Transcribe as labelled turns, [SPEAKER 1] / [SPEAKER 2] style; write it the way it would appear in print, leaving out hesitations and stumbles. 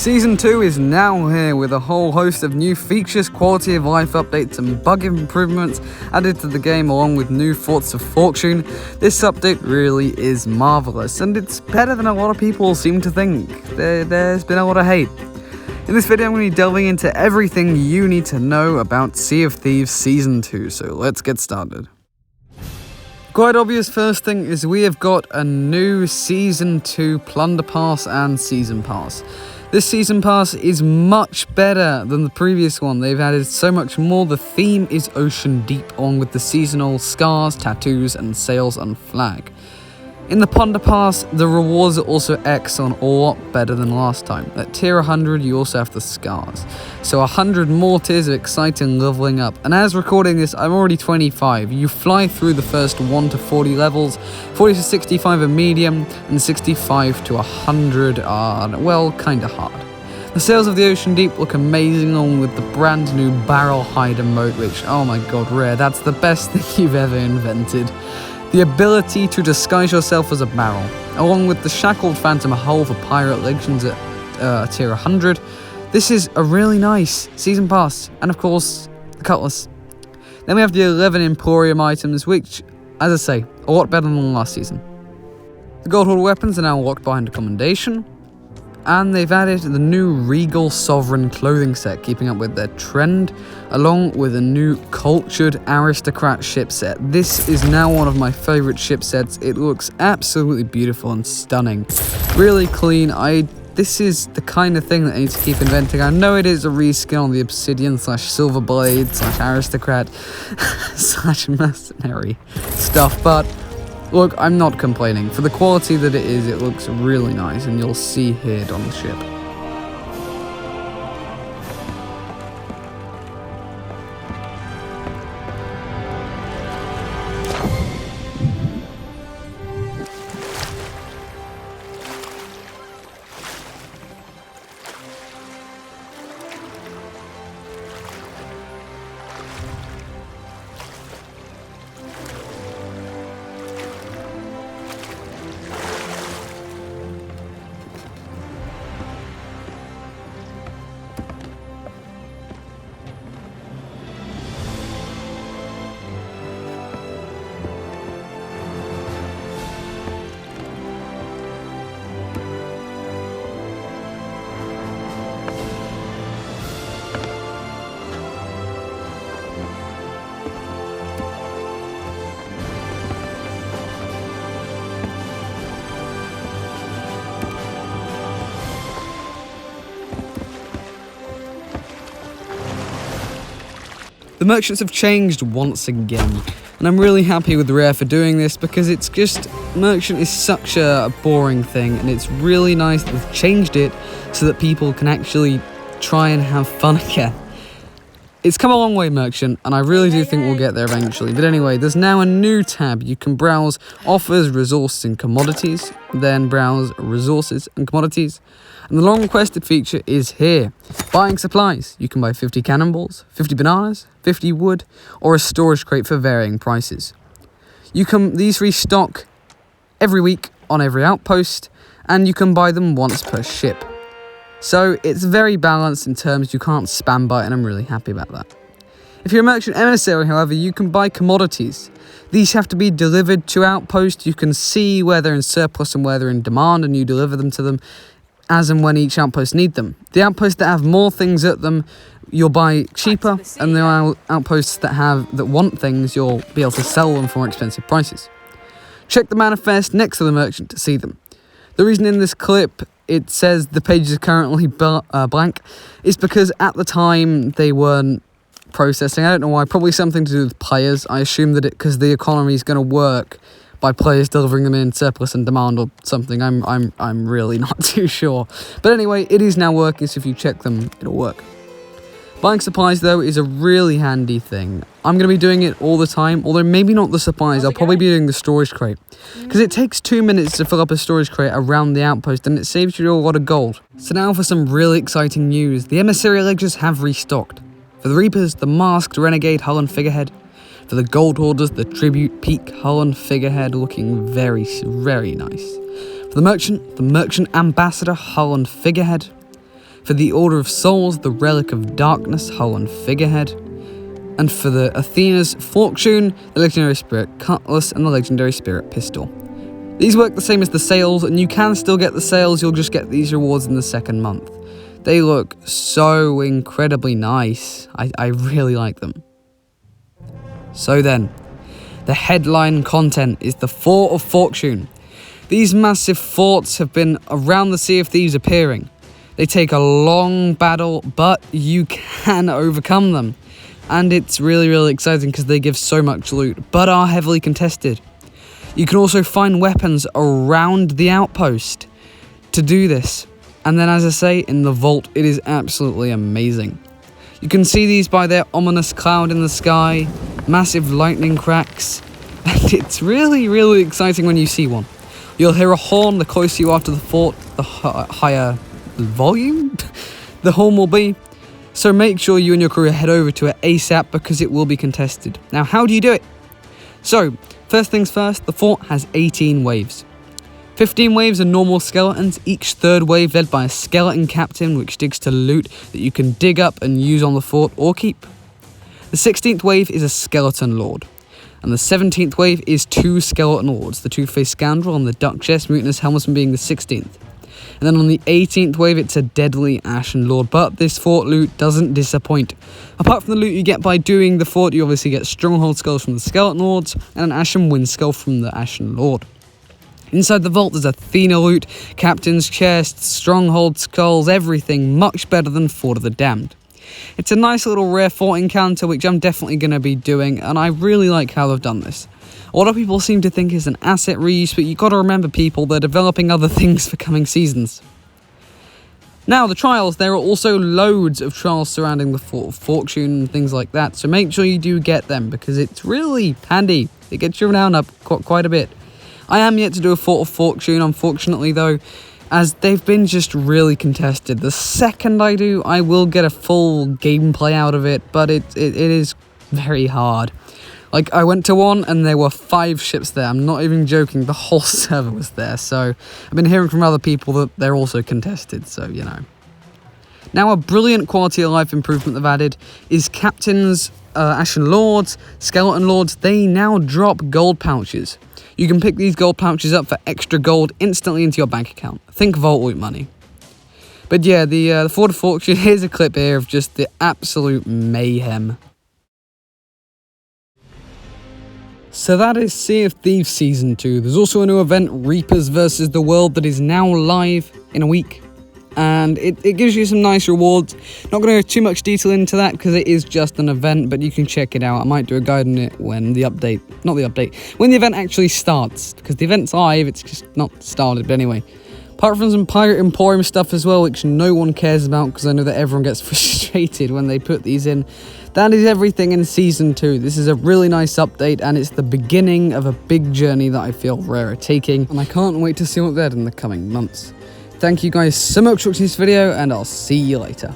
[SPEAKER 1] Season 2 is now here with a whole host of new features, quality of life updates and bug improvements added to the game along with new thoughts of fortune. This update really is marvelous and it's better than a lot of people seem to think. There's been a lot of hate. In this video I'm going to be delving into everything you need to know about Sea of Thieves Season 2, so let's get started. Quite obvious first thing is we have got a new Season 2 Plunder Pass and Season Pass. This Season Pass is much better than the previous one. They've added so much more. The theme is ocean deep, along with the seasonal scars, tattoos, and sails and flag. In the Plunder Pass, the rewards are also excellent, a lot better than last time. At tier 100, you also have the scars. So 100 more tiers of exciting leveling up. And as recording this, I'm already 25. You fly through the first 1 to 40 levels. 40 to 65 are medium, and 65 to 100 are, well, kinda hard. The sails of the ocean deep look amazing, along with the brand new barrel hider mode, which, oh my god, rare. That's the best thing you've ever invented. The ability to disguise yourself as a barrel, along with the shackled phantom hull for pirate legends at tier 100. This is a really nice season pass, and of course, the cutlass. Then we have the 11 Emporium items, which, as I say, a lot better than last season. The gold hoard weapons are now locked behind a commendation, and they've added the new Regal Sovereign clothing set, keeping up with their trend, along with a new Cultured Aristocrat ship set. This is now one of my favorite ship sets. It looks absolutely beautiful and stunning. Really clean. This is the kind of thing that I need to keep inventing. I know it is a reskin on the Obsidian / Silver Blade / Aristocrat / Mercenary stuff, but look, I'm not complaining. For the quality that it is, it looks really nice, and you'll see here on the ship. The merchants have changed once again, and I'm really happy with Rare for doing this because it's just, merchant is such a boring thing, and it's really nice that they've changed it so that people can actually try and have fun again. It's come a long way, merchant, and I really do think we'll get there eventually. But anyway, there's now a new tab. You can browse offers, resources, and commodities, then browse resources and commodities. And the long requested feature is here. Buying supplies. You can buy 50 cannonballs, 50 bananas, 50 wood, or a storage crate for varying prices. These restock every week on every outpost, and you can buy them once per ship. So it's very balanced in terms you can't spam buy, and I'm really happy about that. If you're a merchant emissary, however, you can buy commodities. These have to be delivered to outposts. You can see where they're in surplus and where they're in demand, and you deliver them to them as and when each outpost need them. The outposts that have more things at them, you'll buy cheaper, and there are outposts that want things, you'll be able to sell them for more expensive prices. Check the manifest next to the merchant to see them. The reason in this clip it says the pages are currently blank is because at the time they weren't processing. I don't know why, probably something to do with players. I assume that because the economy is going to work by players delivering them in surplus and demand or something. I'm really not too sure. But anyway, it is now working, so if you check them, it'll work. Buying supplies, though, is a really handy thing. I'm going to be doing it all the time, although maybe not the supplies. I'll probably be doing the storage crate, because it takes 2 minutes to fill up a storage crate around the outpost, and it saves you a lot of gold. So now for some really exciting news. The emissary ledgers have restocked. For the Reapers, the masked renegade hull and figurehead. For the gold hoarders, the tribute peak hull and figurehead, looking very, very nice. For the merchant ambassador hull and figurehead. For the Order of Souls, the Relic of Darkness, Hull and Figurehead. And for the Athena's Fortune, the Legendary Spirit Cutlass and the Legendary Spirit Pistol. These work the same as the sales, and you can still get the sales, you'll just get these rewards in the second month. They look so incredibly nice. I really like them. So then, the headline content is the Fort of Fortune. These massive forts have been around the Sea of Thieves appearing. They take a long battle, but you can overcome them. And it's really exciting because they give so much loot, but are heavily contested. You can also find weapons around the outpost to do this. And then, as I say, in the vault, it is absolutely amazing. You can see these by their ominous cloud in the sky, massive lightning cracks, and it's really exciting when you see one. You'll hear a horn the closer you are to the fort, the higher the volume the horn will be. So make sure you and your crew head over to it ASAP because it will be contested. Now, how do you do it? So, first things first, the fort has 18 waves. 15 waves are normal skeletons, each third wave led by a skeleton captain which digs to loot that you can dig up and use on the fort or keep. The 16th wave is a skeleton lord. And the 17th wave is 2 skeleton lords, the Two-Faced Scoundrel and the Duck-Chest Mutinous Helmsman being the 16th. And then on the 18th wave it's a deadly Ashen Lord, but this fort loot doesn't disappoint. Apart from the loot you get by doing the fort, you obviously get Stronghold Skulls from the Skeleton Lords and an Ashen Wind Skull from the Ashen Lord. Inside the vault there's Athena loot, Captain's Chest, Stronghold Skulls, everything much better than Fort of the Damned. It's a nice little rare fort encounter which I'm definitely going to be doing, and I really like how they've done this. A lot of people seem to think it's an asset reuse, but you got to remember people, they're developing other things for coming seasons. Now the trials, there are also loads of trials surrounding the Fort of Fortune and things like that, so make sure you do get them because it's really handy. It gets your renown up quite a bit. I am yet to do a Fort of Fortune, unfortunately though, as they've been just really contested. The second I do, I will get a full gameplay out of it, but it is very hard. Like, I went to one and there were 5 ships there. I'm not even joking, the whole server was there. So, I've been hearing from other people that they're also contested, so, you know. Now, a brilliant quality of life improvement they've added is Captain's Ashen Lords, Skeleton Lords. They now drop gold pouches. You can pick these gold pouches up for extra gold instantly into your bank account. Think vault loot money. But yeah, the Fort of Fortune, here's a clip here of just the absolute mayhem. So that is Sea of Thieves Season 2. There's also a new event, Reapers vs. the World, that is now live in a week. And it gives you some nice rewards. Not going to go too much detail into that because it is just an event, but you can check it out. I might do a guide on it when the update, when the event actually starts. Because the event's live, it's just not started, but anyway. Apart from some Pirate Emporium stuff as well, which no one cares about because I know that everyone gets frustrated when they put these in. That is everything in Season 2. This is a really nice update, and it's the beginning of a big journey that I feel Rare are taking, and I can't wait to see what they're in the coming months. Thank you guys so much for watching this video, and I'll see you later.